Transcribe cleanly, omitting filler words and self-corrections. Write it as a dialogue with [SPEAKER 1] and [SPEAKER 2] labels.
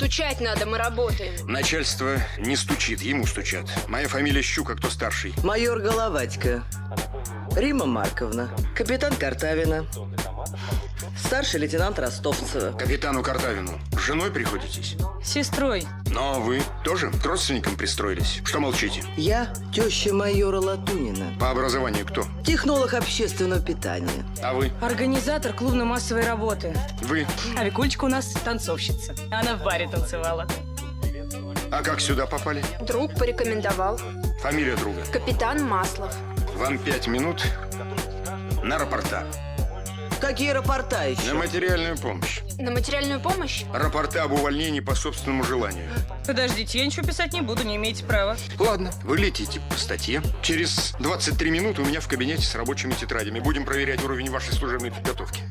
[SPEAKER 1] Стучать надо, мы работаем.
[SPEAKER 2] Начальство не стучит, ему стучат. Моя фамилия Щука, кто старший?
[SPEAKER 3] Майор Головатько. Римма Марковна. Капитан Картавина. Старший лейтенант Ростовцева.
[SPEAKER 2] Капитану Картавину. С женой приходитесь?
[SPEAKER 4] Сестрой.
[SPEAKER 2] Но вы тоже к родственникам пристроились? Что молчите?
[SPEAKER 3] Я теща майора Латунина.
[SPEAKER 2] По образованию кто?
[SPEAKER 3] Технолог общественного питания.
[SPEAKER 2] А вы?
[SPEAKER 4] Организатор клубно-массовой работы.
[SPEAKER 2] Вы?
[SPEAKER 4] А Викулечка у нас танцовщица. Она в баре танцевала.
[SPEAKER 2] А как сюда попали?
[SPEAKER 1] Друг порекомендовал.
[SPEAKER 2] Фамилия друга?
[SPEAKER 1] Капитан Маслов.
[SPEAKER 2] Вам 5 минут на рапорта.
[SPEAKER 3] Какие рапорта еще?
[SPEAKER 2] На материальную помощь.
[SPEAKER 1] На материальную помощь?
[SPEAKER 2] Рапорта об увольнении по собственному желанию.
[SPEAKER 4] Подождите, я ничего писать не буду, не имеете права.
[SPEAKER 2] Ладно, вы летите по статье. Через 23 минуты у меня в кабинете с рабочими тетрадями. Будем проверять уровень вашей служебной подготовки.